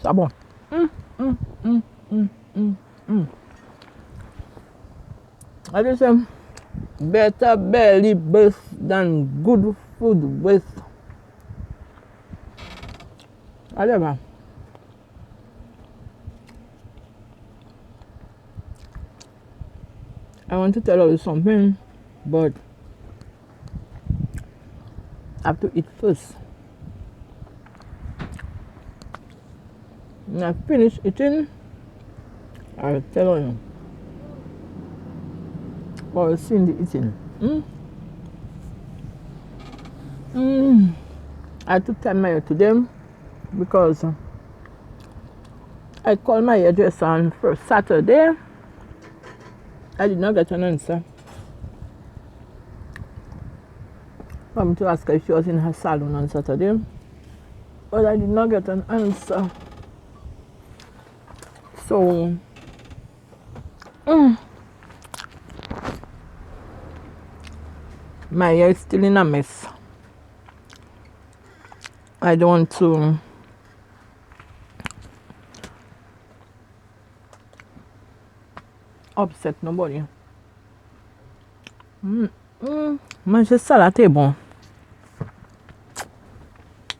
Ça bon. I just say better belly birth than good food with. Whatever. I want to tell you something, but I have to eat first. When I finish eating, I'll tell you. Or see the eating. I took time to them because I called my address on first Saturday. I did not get an answer. For me to ask her if she was in her salon on Saturday. But I did not get an answer. So, my hair is still in a mess. I don't want to upset nobody. Manger salad est bon.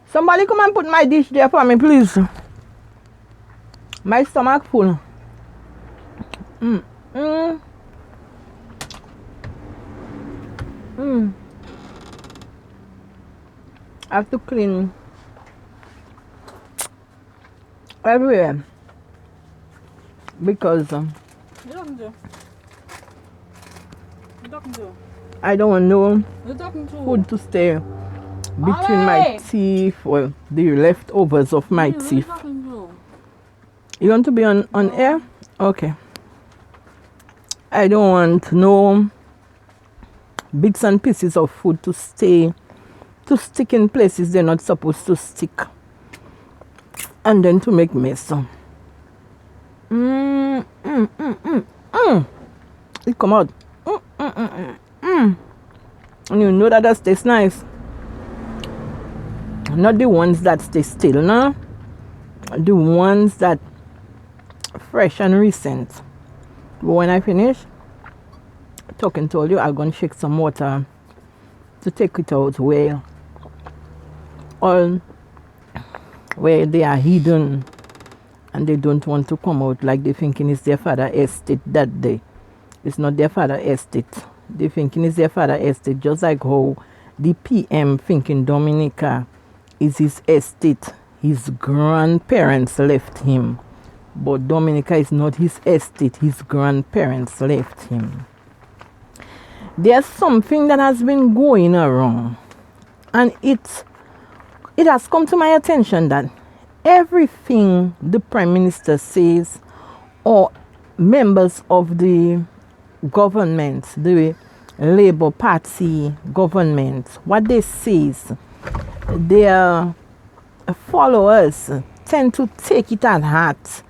Somebody come and put my dish there for me, please. My stomach full. I have to clean everywhere because I don't want no food to stay between my teeth or the leftovers of my teeth. You want to be on air? Okay. I don't want no bits and pieces of food to stick in places they're not supposed to stick, and then to make mess. It come out. And you know that tastes nice. Not the ones that stay still, no. The ones that fresh and recent. But when I finish talking to you, I'm gonna shake some water to take it out where they are hidden and they don't want to come out, like they thinking it's their father estate that day. It's not their father estate. They thinking it's their father estate, just like how the PM thinking Dominica is his estate. His grandparents left him. But Dominica is not his estate. His grandparents left him. There's something that has been going around, and it has come to my attention that everything the Prime Minister says or members of the government, the Labour Party government, what they say, their followers tend to take it at heart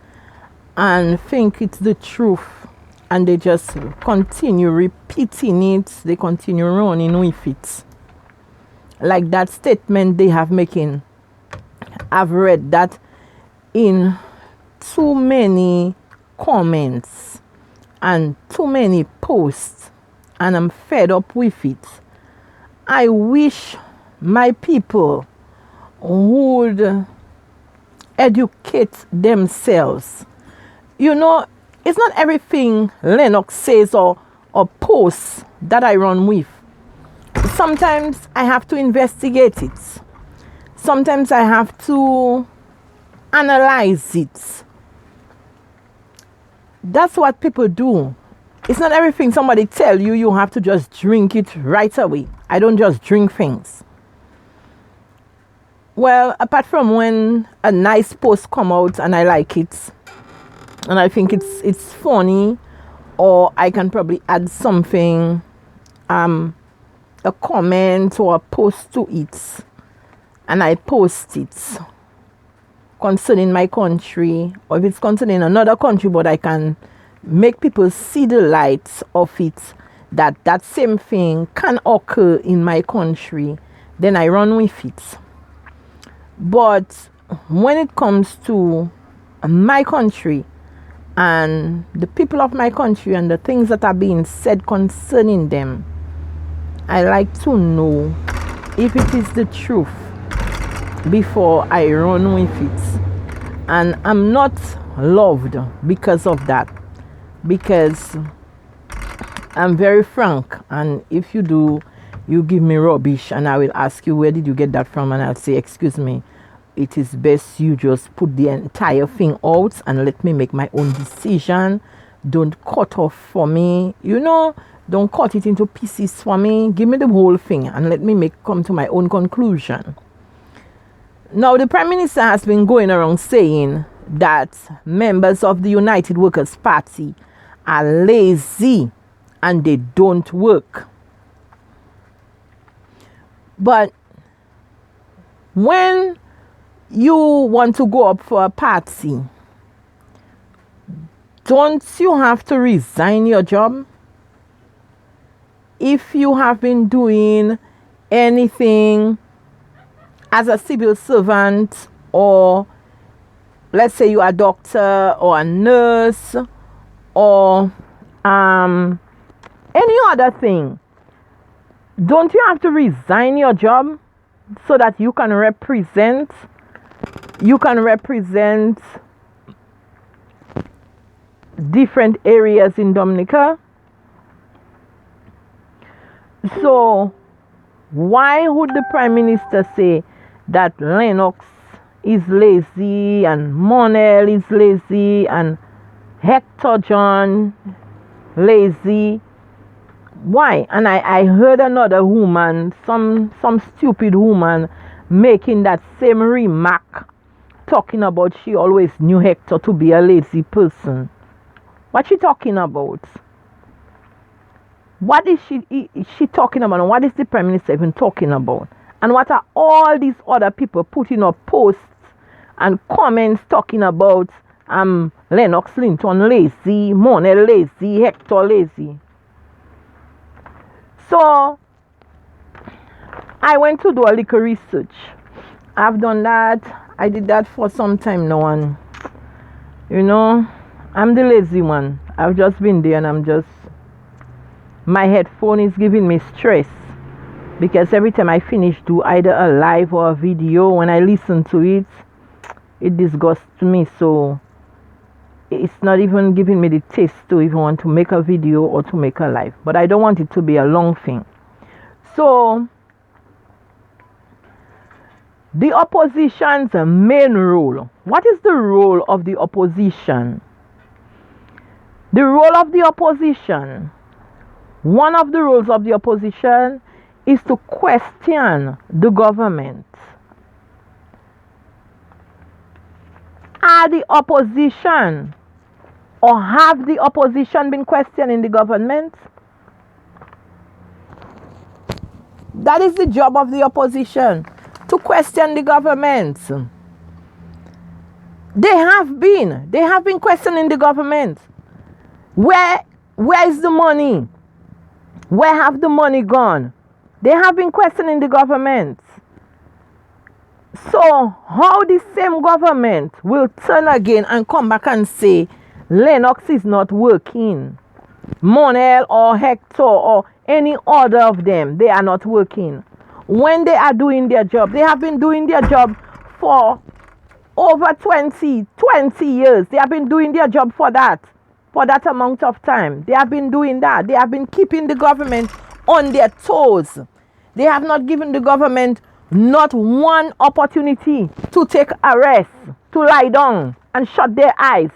and think it's the truth, and they just continue repeating it. They continue running with it. Like that statement they have making. I've read that in too many comments and too many posts, and I'm fed up with it. I wish my people would educate themselves. You know, it's not everything Lennox says or posts that I run with. Sometimes I have to investigate it. Sometimes I have to analyze it. That's what people do. It's not everything somebody tell you, you have to just drink it right away. I don't just drink things. Well, apart from when a nice post come out and I like it, and I think it's funny, or I can probably add something, a comment or a post to it, and I post it concerning my country, or if it's concerning another country, but I can make people see the lights of it, that that same thing can occur in my country, then I run with it. But when it comes to my country and the people of my country and the things that are being said concerning them, I like to know if it is the truth before I run with it. And I'm not loved because of that, because I'm very frank, and if you do, you give me rubbish and I will ask you, where did you get that from? And I'll say, excuse me, it is best you just put the entire thing out and let me make my own decision. Don't cut off for me, don't cut it into pieces for me. Give me the whole thing and let me come to my own conclusion. Now, the Prime Minister has been going around saying that members of the United Workers' Party are lazy and they don't work. But when you want to go up for a party, don't you have to resign your job? If you have been doing anything as a civil servant, or let's say you are a doctor or a nurse or any other thing, don't you have to resign your job so that you can represent different areas in Dominica? So why would the Prime Minister say that Lennox is lazy and Monel is lazy and Hector John lazy? Why? And I heard another woman, some stupid woman, making that same remark, talking about she always knew Hector to be a lazy person. What she talking about? What is she talking about? And what is the Prime Minister even talking about? And what are all these other people putting up posts and comments talking about Lennox Linton lazy, Monel lazy, Hector lazy? So I went to do a little research. I've done that. I did that for some time now, and I'm the lazy one. I've just been there and my headphone is giving me stress, because every time I finish do either a live or a video, when I listen to it, it disgusts me. So it's not even giving me the taste to even want to make a video or to make a live. But I don't want it to be a long thing. So the opposition's main role. What is the role of the opposition? The role of the opposition, one of the roles of the opposition is to question the government. Are the opposition, or have the opposition been questioning the government? That is the job of the opposition, to question the government. They have been questioning the government. Where is the money? Where have the money gone? They have been questioning the government. So how the same government will turn again and come back and say Lennox is not working, Monel or Hector or any other of them, they are not working, when they are doing their job? They have been doing their job for over 20 years. They have been doing their job for that amount of time. They have been doing that. They have been keeping the government on their toes. They have not given the government not one opportunity to take a rest, to lie down and shut their eyes.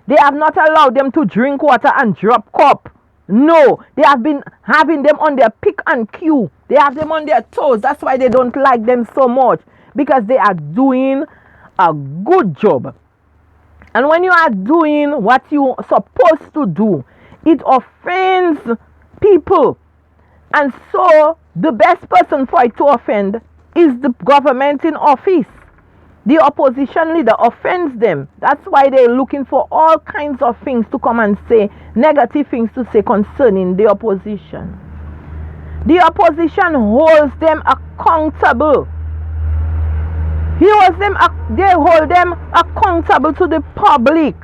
They have not allowed them to drink water and drop cup. No, they have been having them on their pick and cue. They have them on their toes. That's why they don't like them so much, because they are doing a good job. And when you are doing what you're supposed to do, it offends people. And so the best person for it to offend is the government in office. The opposition leader offends them. That's why they're looking for all kinds of things to come and say, negative things to say concerning the opposition. The opposition holds them accountable. They hold them accountable to the public.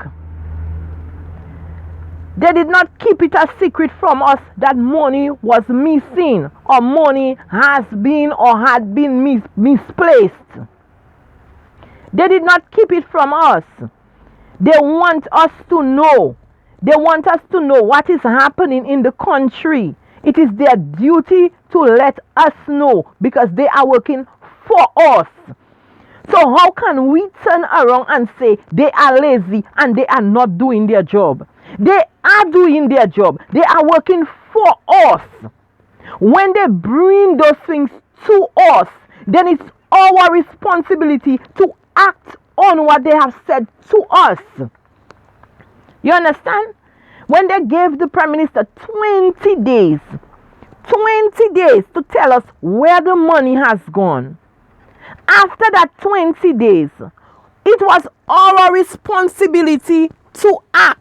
They did not keep it a secret from us that money was missing, or money has been or had been misplaced. They did not keep it from us. They want us to know. They want us to know what is happening in the country. It is their duty to let us know because they are working for us. So how can we turn around and say they are lazy and they are not doing their job? They are doing their job. They are working for us. When they bring those things to us, then it's our responsibility to act on what they have said to us. You understand? When they gave the Prime Minister 20 days to tell us where the money has gone. After that 20 days, it was our responsibility to act.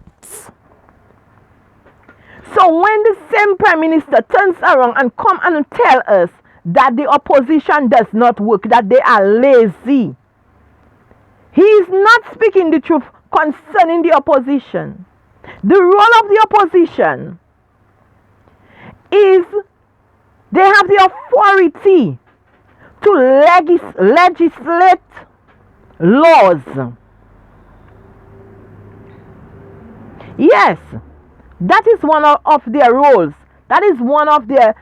So when the same Prime Minister turns around and come and tell us that the opposition does not work, that they are lazy, he is not speaking the truth concerning the opposition. The role of the opposition is they have the authority to legislate laws. Yes, that is one of their roles. That is one of their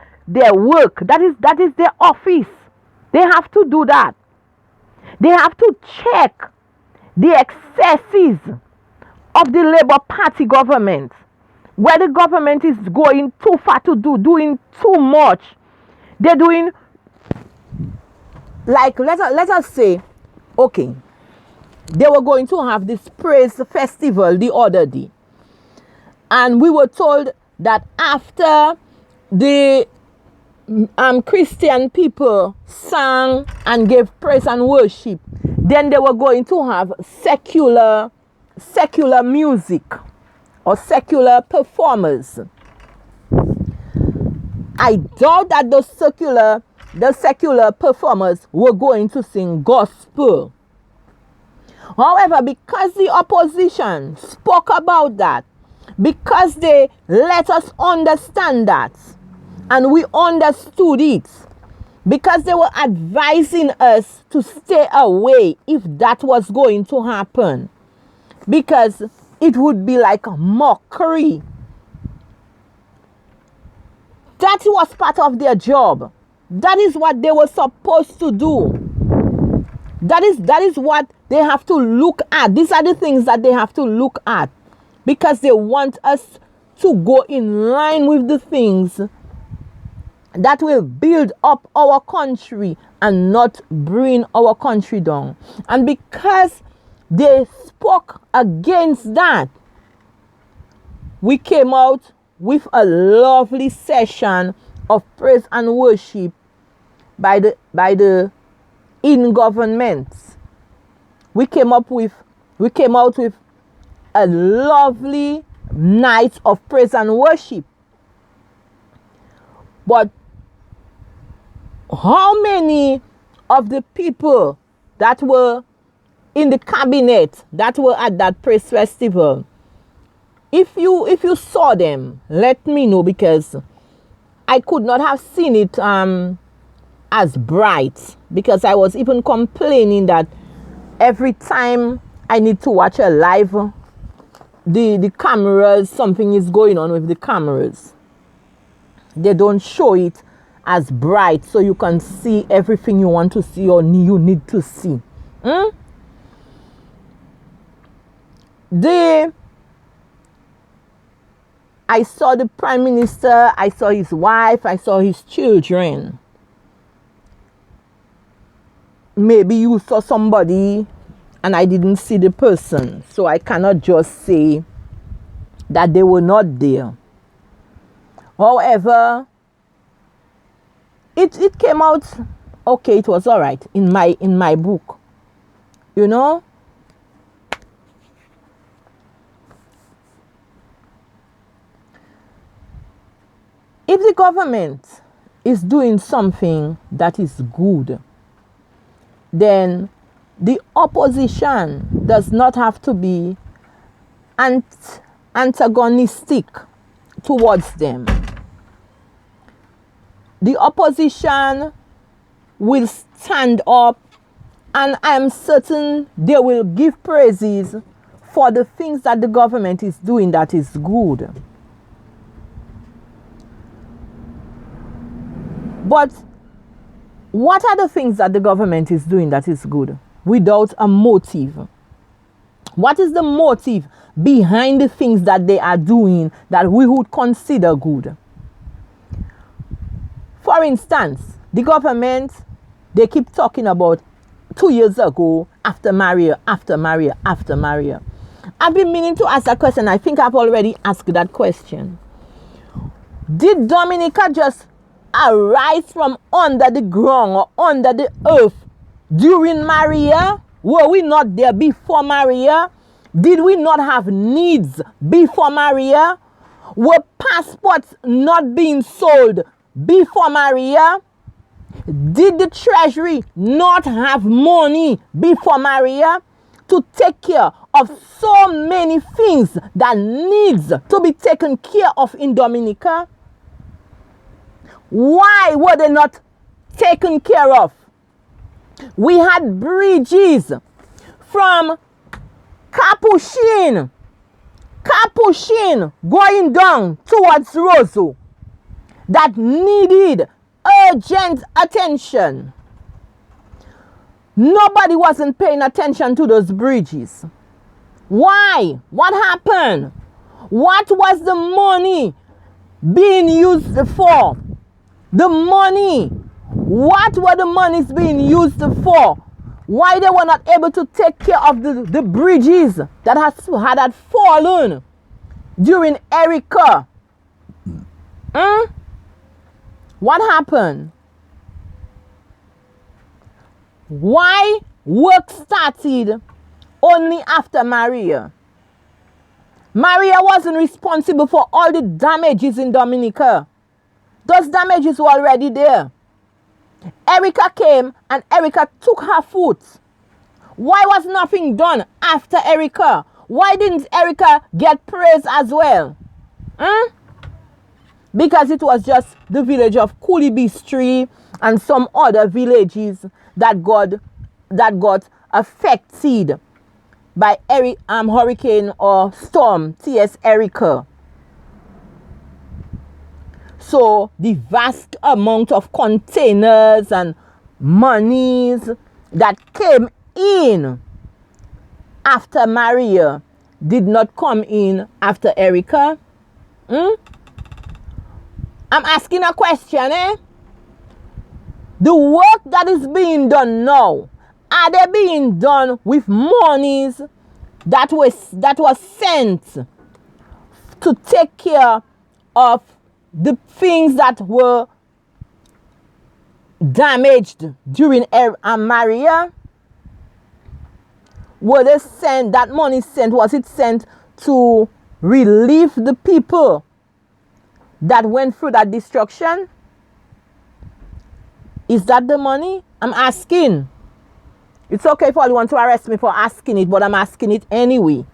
work. That is their office. They have to do that. They have to check the excesses of the Labour Party government, where the government is going too far to doing too much. They're doing, like, let us say, okay, they were going to have this praise festival the other day. And we were told that after the Christian people sang and gave praise and worship, then they were going to have secular music or secular performers. I doubt that the secular performers were going to sing gospel. However, because the opposition spoke about that, because they let us understand that, and we understood it, because they were advising us to stay away if that was going to happen, because it would be like a mockery. That was part of their job. That is what they were supposed to do. That is what they have to look at. These are the things that they have to look at, because they want us to go in line with the things that will build up our country and not bring our country down. And because they spoke against that, we came out with a lovely session of praise and worship by the in governments. We came out with a lovely night of praise and worship. But how many of the people that were in the cabinet that were at that praise festival, if you saw them, let me know, because I could not have seen it as bright, because I was even complaining that every time I need to watch a live, the cameras, something is going on with the cameras. They don't show it as bright so you can see everything you want to see or you need to see. I saw the Prime Minister, I saw his wife, I saw his children. Maybe you saw somebody and I didn't see the person, so I cannot just say that they were not there. However, it came out okay. It was all right in my book. You know? If the government is doing something that is good, then the opposition does not have to be antagonistic towards them. The opposition will stand up, and I am certain they will give praises for the things that the government is doing that is good. But what are the things that the government is doing that is good without a motive? What is the motive behind the things that they are doing that we would consider good? For instance, the government, they keep talking about 2 years ago, after Maria. I've been meaning to ask that question. I think I've already asked that question. Did Dominica just arise from under the ground or under the earth during Maria? Were we not there before Maria? Did we not have needs before Maria? Were passports not being sold before Maria? Did the treasury not have money before Maria to take care of so many things that needs to be taken care of in Dominica? Why were they not taken care of? We had bridges from Capuchin going down towards Roseau that needed urgent attention. Nobody wasn't paying attention to those bridges. Why? What happened? What was the money being used for? The money. What were the monies being used for? Why they were not able to take care of the bridges that had fallen during Erica? What happened? Why work started only after Maria? Maria wasn't responsible for all the damages in Dominica. Those damages were already there. Erica came and Erica took her foot. Why was nothing done after Erica? Why didn't Erica get praise as well? Because it was just the village of Coolibistry and some other villages that got affected by hurricane or storm T.S. Erica. So the vast amount of containers and monies that came in after Maria did not come in after Erica. I'm asking a question, The work that is being done now, are they being done with monies that was sent to take care of the things that were damaged during Maria? Were they sent, that money sent, was it sent to relieve the people that went through that destruction? Is that the money? I'm asking. It's okay if all you want to arrest me for asking it, but I'm asking it anyway.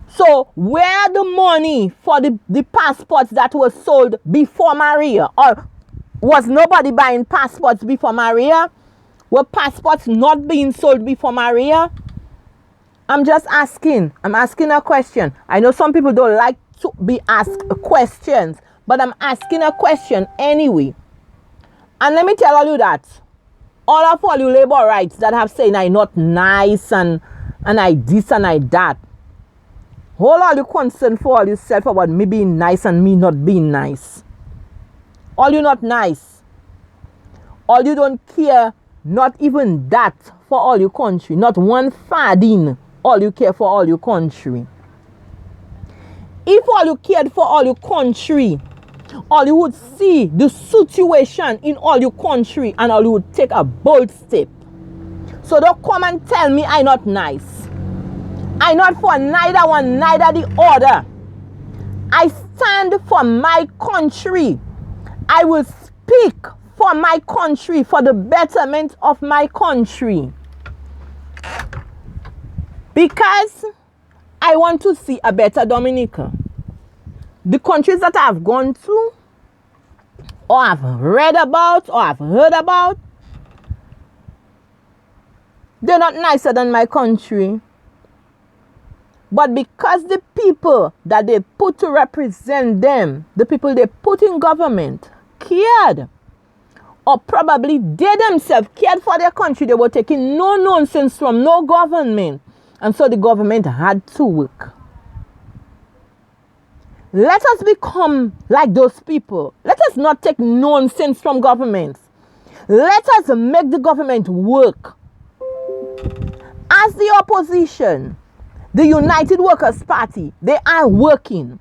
So where the money for the passports that were sold before Maria? Or was nobody buying passports before Maria? Were passports not being sold before Maria? I'm just asking. I'm asking a question. I know some people don't like to be asked questions, but I'm asking a question anyway. And let me tell all you that all you labor rights that have saying I not nice and I this and I that. Hold all you concern for all yourself about me being nice and me not being nice. All you not nice. All you don't care, not even that for all your country. Not one farthing all you care for all your country. If all you cared for all your country, Or you would see the situation in all your country and all you would take a bold step. So don't come and tell me I not nice. I not for neither one, neither the other. I stand for my country. I will speak for my country, for the betterment of my country. Because I want to see a better Dominica. The countries that I've gone to, or I've read about, or I've heard about, they're not nicer than my country. But because the people that they put to represent them, the people they put in government, cared, or probably they themselves cared for their country, they were taking no nonsense from no government. And so the government had to work. Let us become like those people. Let us not take nonsense from governments. Let us make the government work. As the opposition, the United Workers' Party, they are working.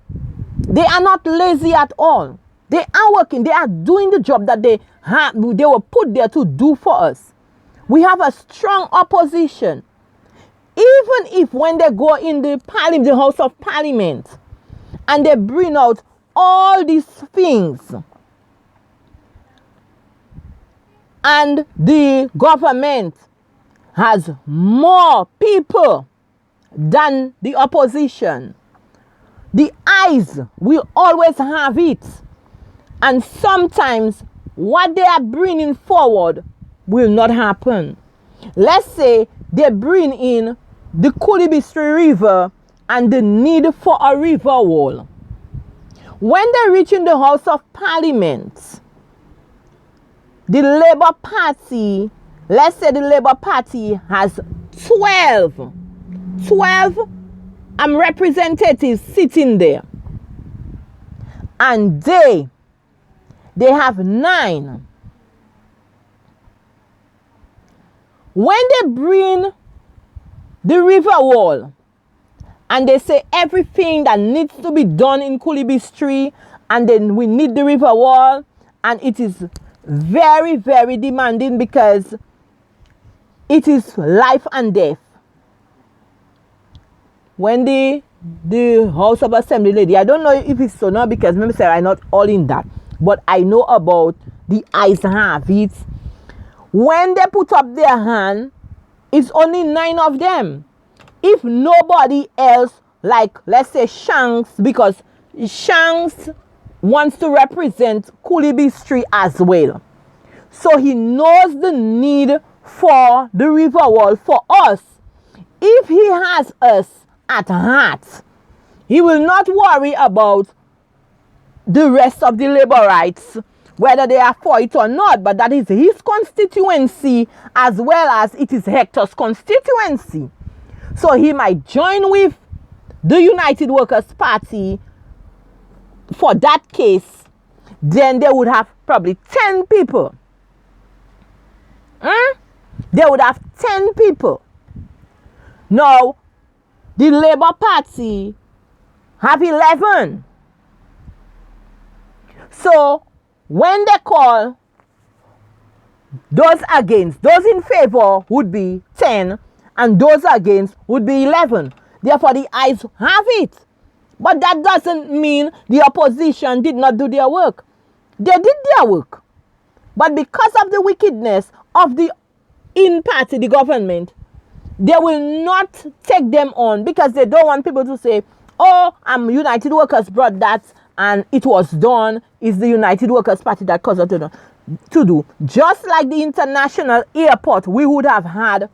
They are not lazy at all. They are working. They are doing the job that they were put there to do for us. We have a strong opposition. Even if when they go in the parliament, the House of Parliament, and they bring out all these things, and the government has more people than the opposition, the eyes will always have it. And sometimes what they are bringing forward will not happen. Let's say they bring in the Kulibistri River and the need for a river wall. When they reach in the House of Parliament, the Labour Party, let's say the Labour Party has 12 representatives sitting there. And they have 9. When they bring the river wall and they say everything that needs to be done in Kulibistri, and then we need the river wall, and it is very, very demanding because it is life and death. When the House of Assembly lady, I don't know if it's so now because maybe say I'm not all in that, but I know about the eyes have it. When they put up their hand, it's only 9 of them. If nobody else, like let's say Shanks, because Shanks wants to represent Kulibistri as well. So he knows the need for the river wall for us. If he has us at heart, he will not worry about the rest of the Labourites, whether they are for it or not, but that is his constituency as well as it is Hector's constituency. So he might join with the United Workers' Party for that case. Then they would have probably 10 people. They would have 10 people. Now, the Labour Party have 11. So, when they call those against, those in favor would be 10, and those against would be 11. Therefore, the ayes have it. But that doesn't mean the opposition did not do their work. They did their work. But because of the wickedness of the in-party, the government, they will not take them on because they don't want people to say, oh, United Workers brought that and it was done. It's the United Workers Party that caused it to do. Just like the international airport we would have had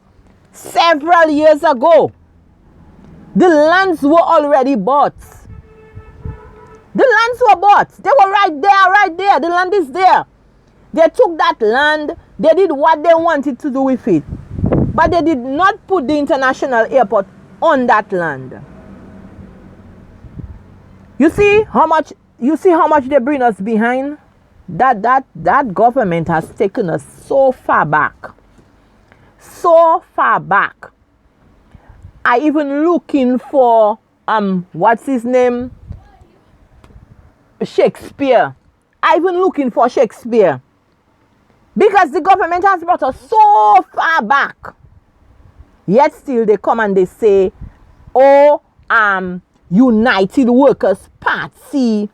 several years ago. The lands were already bought. The lands were bought. They were right there. The land is there. They took that land. They did what they wanted to do with it. But they did not put the international airport on that land. You see how much they bring us behind? That government has taken us so far back. So far back. I even looking for what's his name? Shakespeare. are even looking for Shakespeare. Because the government has brought us so far back. Yet still they come and they say, oh, United Workers Party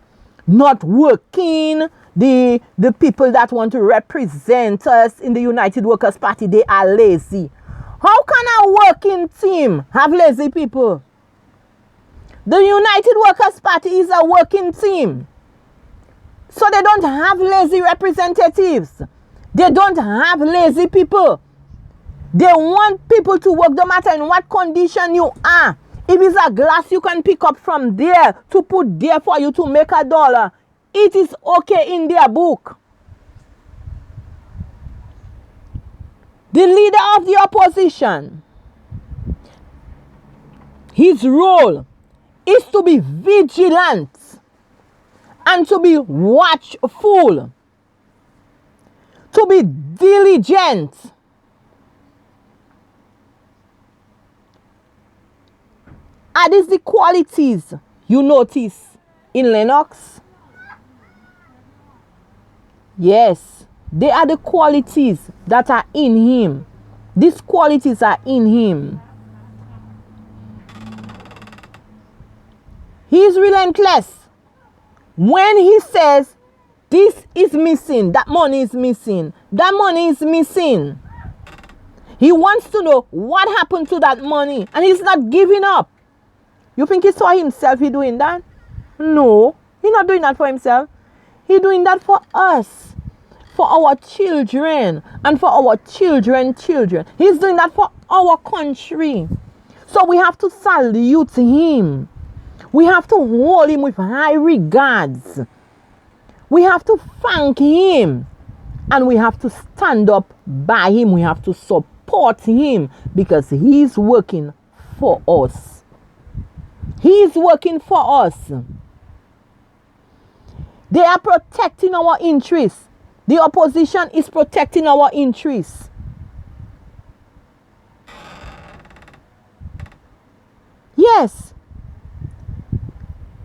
not working. The people that want to represent us in the United Workers Party, they are lazy. How can a working team have lazy people? The United Workers Party is a working team. So they don't have lazy representatives. They don't have lazy people. They want people to work no matter in what condition you are. If it's a glass you can pick up from there to put there for you to make $1, it is okay in their book. The leader of the opposition, his role is to be vigilant and to be watchful, to be diligent. Are these the qualities you notice in Lennox? Yes, they are the qualities that are in him. These qualities are in him. He is relentless. When he says, this is missing, that money is missing, that money is missing, he wants to know what happened to that money, and he's not giving up. You think he saw himself he doing that? No, he's not doing that for himself. He's doing that for us, for our children, and for our children's children. He's doing that for our country. So we have to salute him. We have to hold him with high regards. We have to thank him. And we have to stand up by him. We have to support him because he's working for us. He's working for us. They are protecting our interests. The opposition is protecting our interests. Yes.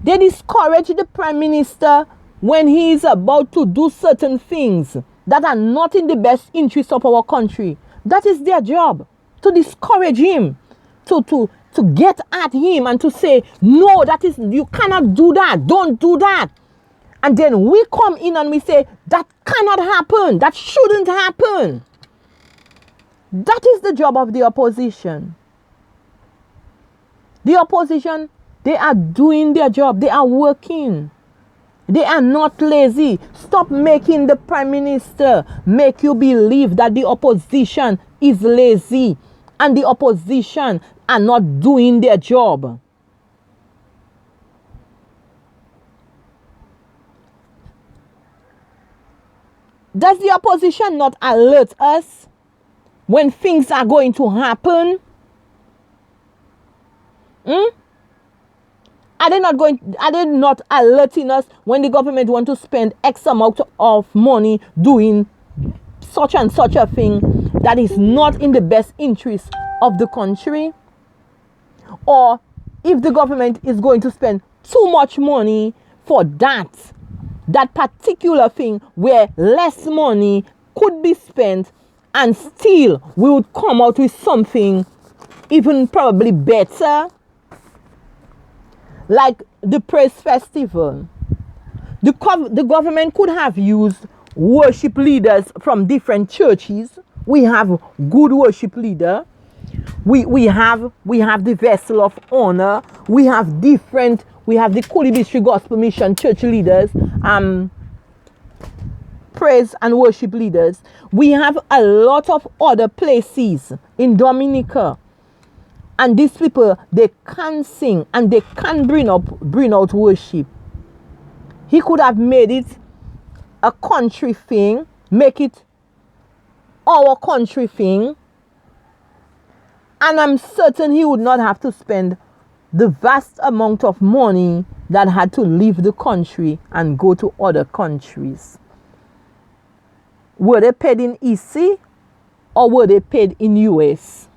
They discourage the Prime Minister when he is about to do certain things that are not in the best interest of our country. That is their job, to discourage him, to get at him and to say, no, that is, you cannot do that, don't do that. And then we come in and we say, that cannot happen, that shouldn't happen. That is the job of the opposition. The opposition, they are doing their job, they are working. They are not lazy. Stop making the Prime Minister make you believe that the opposition is lazy and the opposition are not doing their job. Does the opposition not alert us when things are going to happen? Are they not alerting us when the government want to spend X amount of money doing such and such a thing that is not in the best interest of the country? Or if the government is going to spend too much money for that particular thing where less money could be spent and still we would come out with something even probably better? Like the Praise Festival. The government could have used worship leaders from different churches. We have good worship leader. We have the Vessel of Honor. We have the Kulibistri Gospel Mission church leaders, praise and worship leaders. We have a lot of other places in Dominica. And these people, they can sing and they can bring out worship. He could have made it a country thing, make it our country thing. And I'm certain he would not have to spend the vast amount of money that had to leave the country and go to other countries. Were they paid in EC or were they paid in US?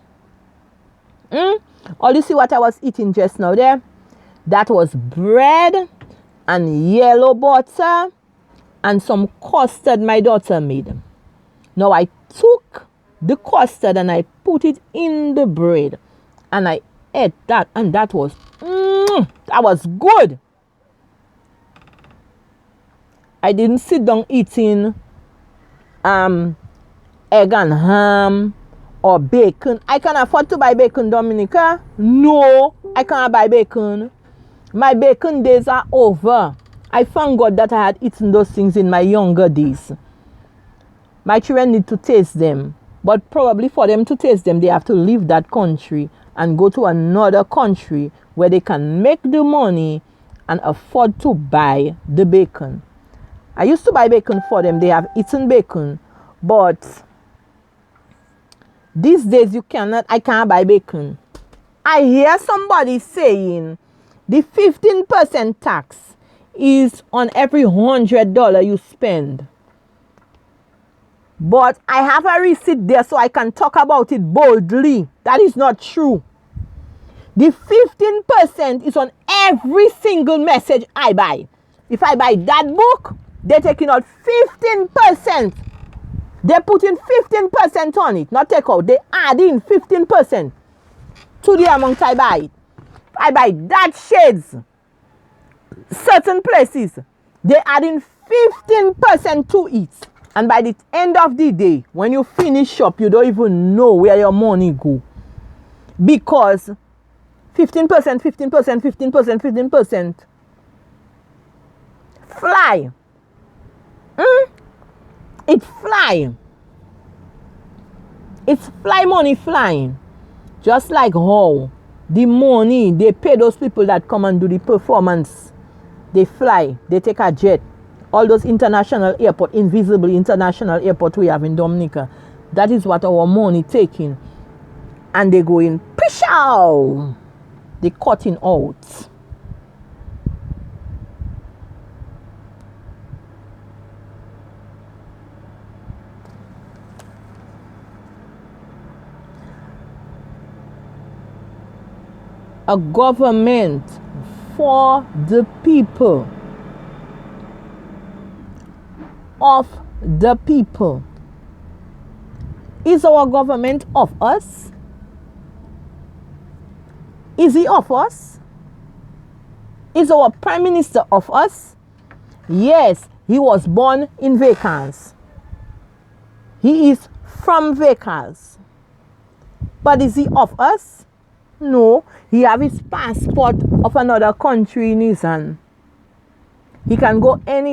Or you see what I was eating just now there? That was bread and yellow butter and some custard my daughter made. Now I took the custard and I put it in the bread and I ate that, and that was good. I didn't sit down eating egg and ham or bacon. I can afford to buy bacon, Dominica. No, I can't buy bacon. My bacon days are over. I thank God that I had eaten those things in my younger days. My children need to taste them. But probably for them to taste them, they have to leave that country and go to another country where they can make the money and afford to buy the bacon. I used to buy bacon for them. They have eaten bacon. But these days I can't buy bacon. I hear somebody saying the 15% tax is on every $100 you spend. But I have a receipt there so I can talk about it boldly. That is not true. The 15% is on every single message I buy. If I buy that book, they're taking out 15%. They're putting 15% on it, not take out. They add in 15% to the amount I buy it. I buy that shades, certain places, they add in 15% to it. And by the end of the day, when you finish up, you don't even know where your money go. Because 15% fly. It fly. It's fly money flying. Just like how the money they pay those people that come and do the performance. They fly. They take a jet. All those international airport, invisible international airport we have in Dominica. That is what our money taking. And they go in, pishow. They cutting out. A government for the people, of the people. Is our government of us? Is he of us? Is our prime minister of us? Yes, he was born in Vacans. He is from Vacans. But is he of us? No, he have his passport of another country in his hand. He can go any